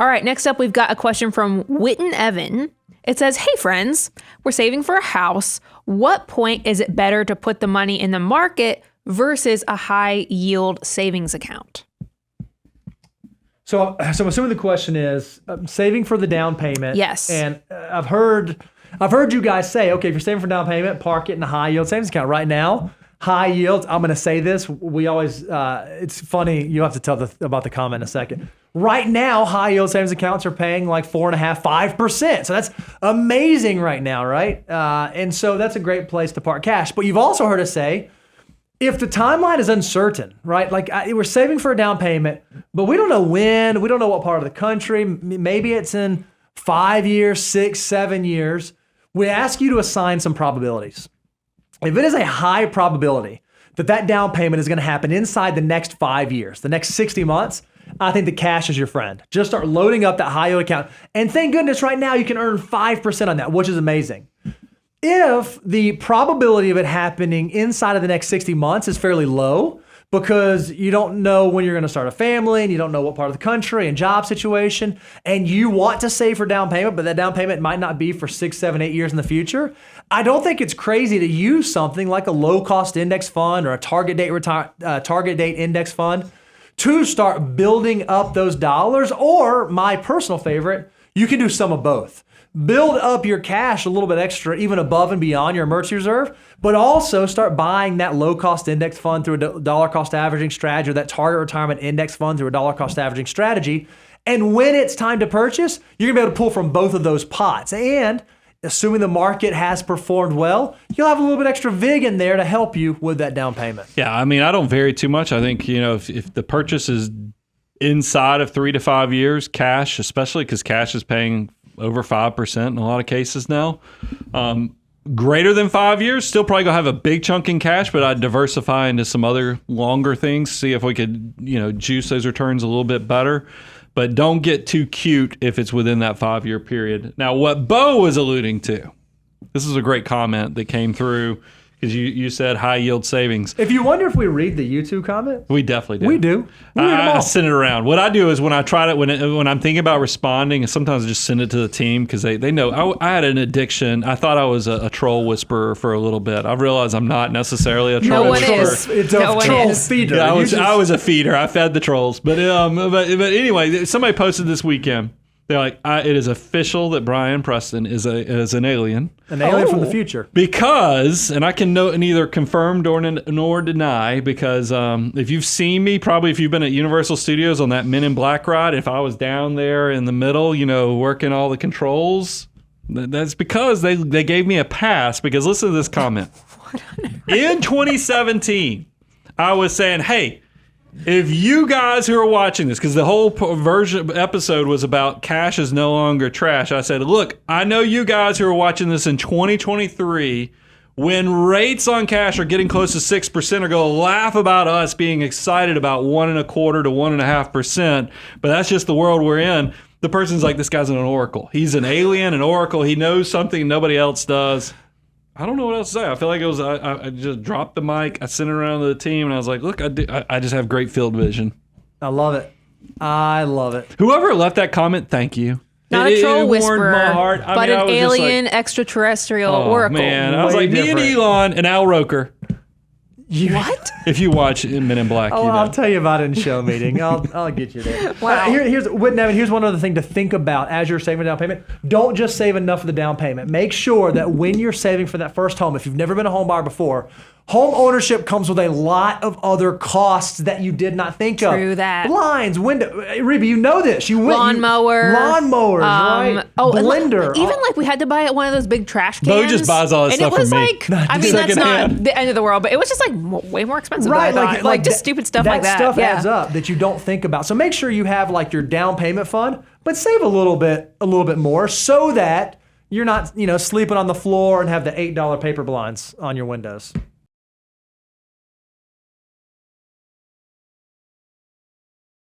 All right, next up, we've got a question from Witten Evan. It says, hey, friends, we're saving for a house. What point is it better to put the money in the market versus a high yield savings account? So I'm assuming the question is saving for the down payment. Yes. And I've heard you guys say, okay, if you're saving for down payment, park it in a high yield savings account. Right now, high yields, I'm going to say this. We always, it's funny. You'll have to tell about the comment in a second. Right now, high yield savings accounts are paying like 4.5%, 5%. So that's amazing right now, right? And so that's a great place to park cash. But you've also heard us say, if the timeline is uncertain, right? Like we're saving for a down payment, but we don't know when, we don't know what part of the country, maybe it's in 5 years, 6, 7 years. We ask you to assign some probabilities. If it is a high probability that down payment is going to happen inside the next 5 years, the next 60 months, I think the cash is your friend. Just start loading up that high yield account. And thank goodness right now you can earn 5% on that, which is amazing. If the probability of it happening inside of the next 60 months is fairly low because you don't know when you're going to start a family and you don't know what part of the country and job situation, and you want to save for down payment, but that down payment might not be for 6, 7, 8 years in the future, I don't think it's crazy to use something like a low-cost index fund or a target date index fund to start building up those dollars. Or my personal favorite, you can do some of both. Build up your cash a little bit extra, even above and beyond your emergency reserve, but also start buying that low-cost index fund through a dollar-cost averaging strategy or that target retirement index fund through a dollar-cost averaging strategy. And when it's time to purchase, you're going to be able to pull from both of those pots. And assuming the market has performed well, you'll have a little bit extra VIG in there to help you with that down payment. Yeah, I mean, I don't vary too much. I think, if the purchase is inside of 3 to 5 years, cash, especially because cash is paying over 5% in a lot of cases now. Greater than 5 years, still probably gonna have a big chunk in cash, but I'd diversify into some other longer things, see if we could, juice those returns a little bit better. But don't get too cute if it's within that 5-year period. Now, what Bo was alluding to, this is a great comment that came through, because you said high yield savings. If you wonder if we read the YouTube comments, we definitely do. We do. I send it around. What I do is when I try to, when I'm thinking about responding, sometimes I just send it to the team because they know I had an addiction. I thought I was a troll whisperer for a little bit. I realized I'm not necessarily a troll whisperer. It's a troll feeder. Yeah, I was a feeder. I fed the trolls. But anyway, somebody posted this weekend. They're like, it is official that Brian Preston is an alien. An alien from the future. Because, and I can neither confirm nor deny, because if you've seen me, probably if you've been at Universal Studios on that Men in Black ride, if I was down there in the middle, working all the controls, that's because they gave me a pass. Because listen to this comment. In 2017, I was saying, hey, if you guys who are watching this, because the whole episode was about cash is no longer trash, I said, look, I know you guys who are watching this in 2023, when rates on cash are getting close to 6%, are going to laugh about us being excited about 1.25% to 1.5%, but that's just the world we're in. The person's like, this guy's an oracle. He's an alien, an oracle. He knows something nobody else does. I don't know what else to say. I feel like it was. I just dropped the mic. I sent it around to the team, and I was like, "Look, I just have great field vision." I love it. I love it. Whoever left that comment, thank you. Not a troll whisperer, my heart. but an alien extraterrestrial oracle. Man, I was like, me and Elon and Al Roker. What? If you watch Men in Black, I'll tell you about it in show meeting. I'll get you there. Wow. Here's one other thing to think about as you're saving down payment. Don't just save enough for the down payment. Make sure that when you're saving for that first home, if you've never been a home buyer before, home ownership comes with a lot of other costs that you did not think of. True that. Blinds, window. Reba, you know this. Lawnmower. Lawnmowers, right? Blender. Even we had to buy one of those big trash cans. Bo just buys all that stuff from me. And it was I mean, that's not the end of the world, but it was just way more expensive than I thought. Like just stupid stuff like that. That stuff adds up that you don't think about. So make sure you have your down payment fund, but save a little bit more so that you're not, sleeping on the floor and have the $8 paper blinds on your windows.